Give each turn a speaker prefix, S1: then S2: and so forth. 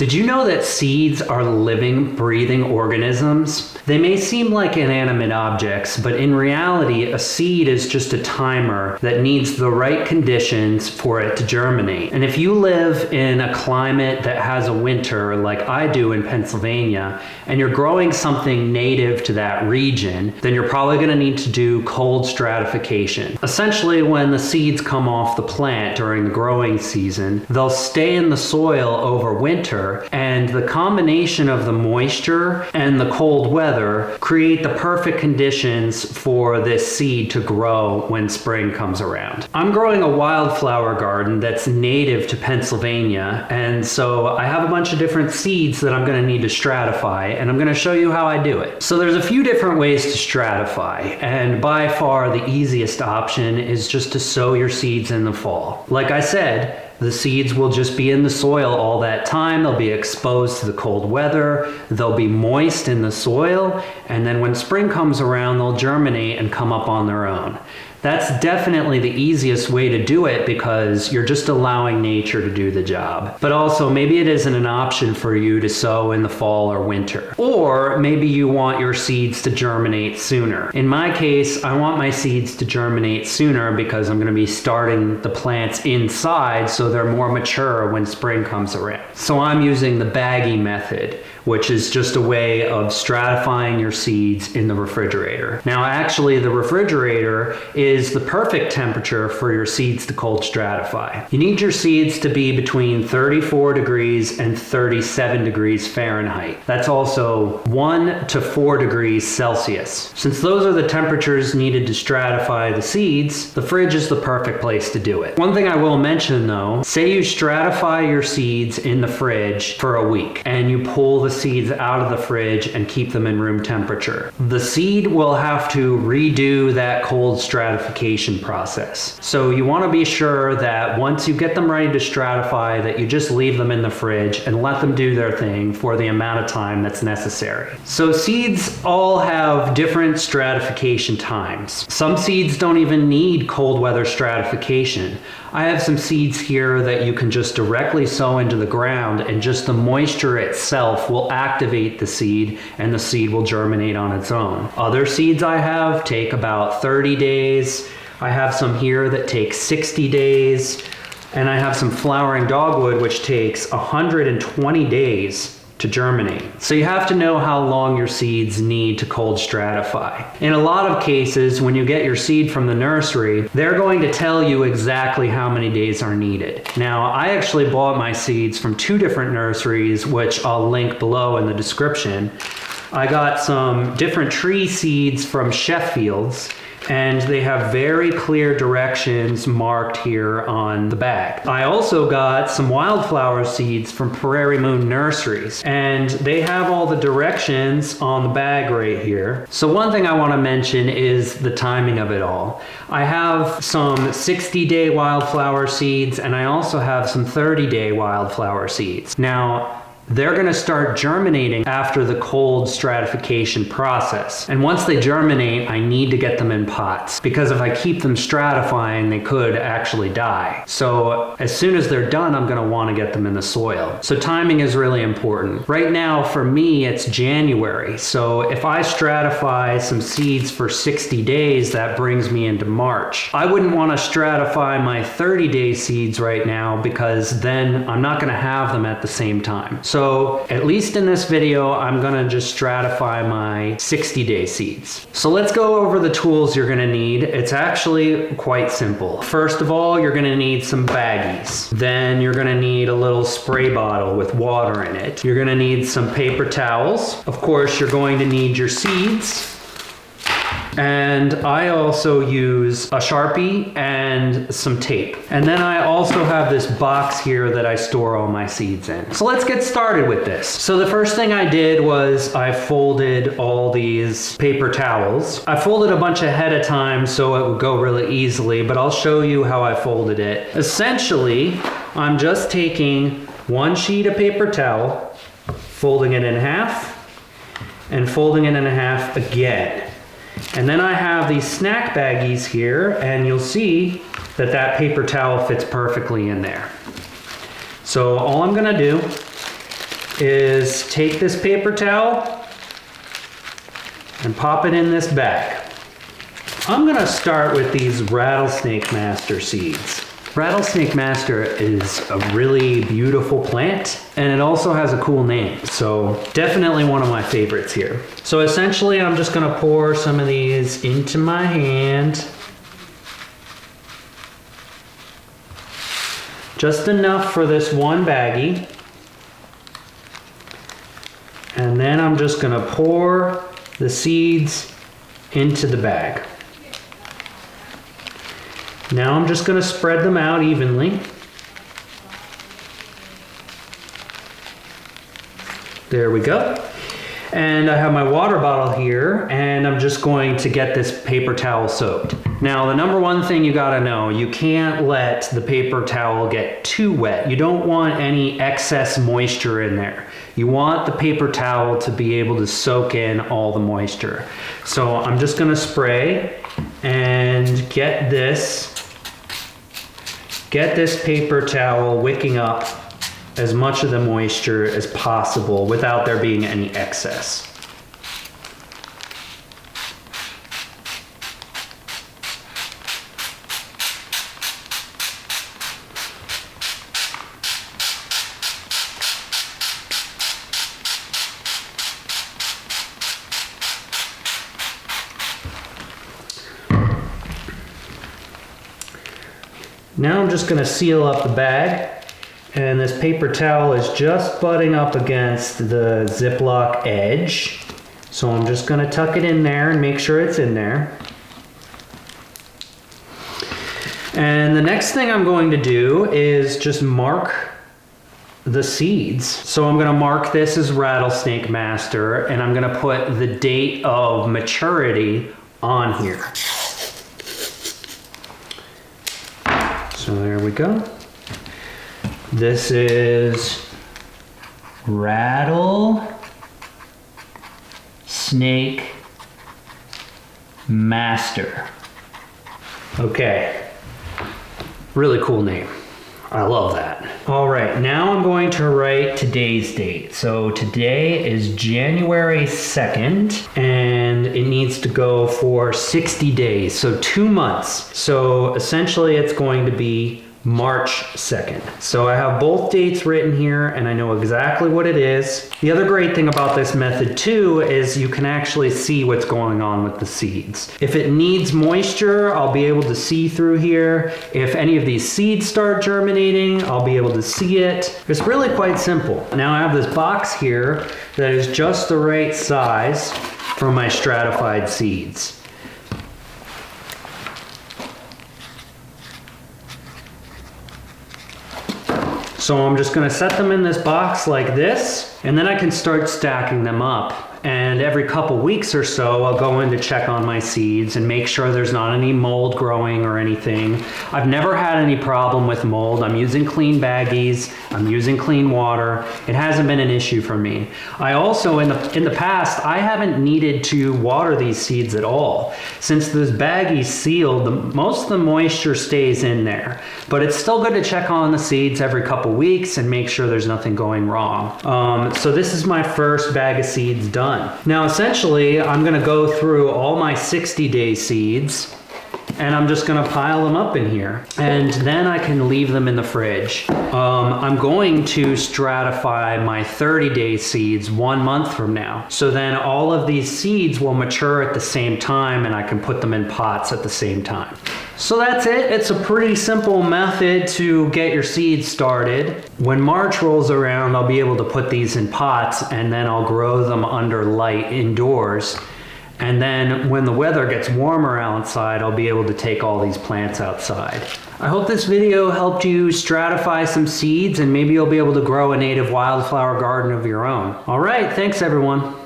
S1: Did you know that seeds are living, breathing organisms? They may seem like inanimate objects, but in reality, a seed is just a timer that needs the right conditions for it to germinate. And if you live in a climate that has a winter, like I do in Pennsylvania, and you're growing something native to that region, then you're probably going to need to do cold stratification. Essentially, when the seeds come off the plant during the growing season, they'll stay in the soil over winter, and the combination of the moisture and the cold weather create the perfect conditions for this seed to grow when spring comes around. I'm growing a wildflower garden that's native to Pennsylvania, and so I have a bunch of different seeds that I'm going to need to stratify, and I'm going to show you how I do it. So there's a few different ways to stratify, and by far the easiest option is just to sow your seeds in the fall. Like I said, the seeds will just be in the soil all that time. They'll be exposed to the cold weather. They'll be moist in the soil. And then when spring comes around, they'll germinate and come up on their own. That's definitely the easiest way to do it because you're just allowing nature to do the job. But also, maybe it isn't an option for you to sow in the fall or winter. Or maybe you want your seeds to germinate sooner. In my case, I want my seeds to germinate sooner because I'm going to be starting the plants inside so they're more mature when spring comes around. So I'm using the baggie method, which is just a way of stratifying your seeds in the refrigerator. Now, actually, the refrigerator is the perfect temperature for your seeds to cold stratify. You need your seeds to be between 34 degrees and 37 degrees Fahrenheit. That's also 1 to 4 degrees Celsius. Since those are the temperatures needed to stratify the seeds, the fridge is the perfect place to do it. One thing I will mention though, say you stratify your seeds in the fridge for a week and you pull the seeds out of the fridge and keep them in room temperature. The seed will have to redo that cold stratification process. So you want to be sure that once you get them ready to stratify, that you just leave them in the fridge and let them do their thing for the amount of time that's necessary. So seeds all have different stratification times. Some seeds don't even need cold weather stratification. I have some seeds here that you can just directly sow into the ground, and just the moisture itself will activate the seed and the seed will germinate on its own. Other seeds I have take about 30 days. I have some here that take 60 days. And I have some flowering dogwood which takes 120 days to germinate. So you have to know how long your seeds need to cold stratify. In a lot of cases, when you get your seed from the nursery, they're going to tell you exactly how many days are needed. Now, I actually bought my seeds from 2 different nurseries, which I'll link below in the description. I got some different tree seeds from Sheffield's, and they have very clear directions marked here on the bag. I also got some wildflower seeds from Prairie Moon Nurseries, and they have all the directions on the bag right here. So one thing I want to mention is the timing of it all. I have some 60-day wildflower seeds, and I also have some 30-day wildflower seeds. Now, they're going to start germinating after the cold stratification process. And once they germinate, I need to get them in pots, because if I keep them stratifying, they could actually die. So as soon as they're done, I'm going to want to get them in the soil. So timing is really important. Right now, for me, it's January. So if I stratify some seeds for 60 days, that brings me into March. I wouldn't want to stratify my 30-day seeds right now, because then I'm not going to have them at the same time. So at least in this video, I'm gonna just stratify my 60-day seeds. So let's go over the tools you're gonna need. It's actually quite simple. First of all, you're gonna need some baggies. Then you're gonna need a little spray bottle with water in it. You're gonna need some paper towels. Of course, you're going to need your seeds. And I also use a Sharpie and some tape. And then I also have this box here that I store all my seeds in. So let's get started with this. So the first thing I did was I folded all these paper towels. I folded a bunch ahead of time so it would go really easily, but I'll show you how I folded it. Essentially, I'm just taking one sheet of paper towel, folding it in half, and folding it in half again. And then I have these snack baggies here, and you'll see that that paper towel fits perfectly in there. So all I'm gonna do is take this paper towel and pop it in this bag. I'm gonna start with these Rattlesnake Master seeds. Rattlesnake Master is a really beautiful plant, and it also has a cool name. So definitely one of my favorites here. So essentially I'm just gonna pour some of these into my hand. Just enough for this one baggie. And then I'm just gonna pour the seeds into the bag. Now I'm just going to spread them out evenly. There we go. And I have my water bottle here, and I'm just going to get this paper towel soaked. Now, the number one thing you gotta know, you can't let the paper towel get too wet. You don't want any excess moisture in there. You want the paper towel to be able to soak in all the moisture. So I'm just gonna spray and get this paper towel wicking up as much of the moisture as possible without there being any excess. Now I'm just going to seal up the bag, and this paper towel is just butting up against the Ziploc edge. So I'm just going to tuck it in there and make sure it's in there. And the next thing I'm going to do is just mark the seeds. So I'm going to mark this as Rattlesnake Master, and I'm going to put the date of maturity on here. So there we go. This is Rattlesnake Master. Okay, really cool name. I love that. All right, now I'm going to write today's date. So today is January 2nd, and it needs to go for 60 days, so 2 months. So essentially it's going to be March 2nd. So I have both dates written here, and I know exactly what it is. The other great thing about this method too is you can actually see what's going on with the seeds. If it needs moisture, I'll be able to see through here. If any of these seeds start germinating, I'll be able to see it. It's really quite simple. Now I have this box here that is just the right size for my stratified seeds. So I'm just gonna set them in this box like this, and then I can start stacking them up. And every couple weeks or so, I'll go in to check on my seeds and make sure there's not any mold growing or anything. I've never had any problem with mold. I'm using clean baggies, I'm using clean water. It hasn't been an issue for me. I also, in the past, I haven't needed to water these seeds at all. Since this baggie's sealed, most of the moisture stays in there. But it's still good to check on the seeds every couple weeks and make sure there's nothing going wrong. So this is my first bag of seeds done. Now essentially I'm going to go through all my 60-day seeds, and I'm just going to pile them up in here, and then I can leave them in the fridge. I'm going to stratify my 30-day seeds 1 month from now. So then all of these seeds will mature at the same time, and I can put them in pots at the same time. So that's it. It's a pretty simple method to get your seeds started. When March rolls around, I'll be able to put these in pots, and then I'll grow them under light indoors. And then when the weather gets warmer outside, I'll be able to take all these plants outside. I hope this video helped you stratify some seeds, and maybe you'll be able to grow a native wildflower garden of your own. All right, thanks everyone.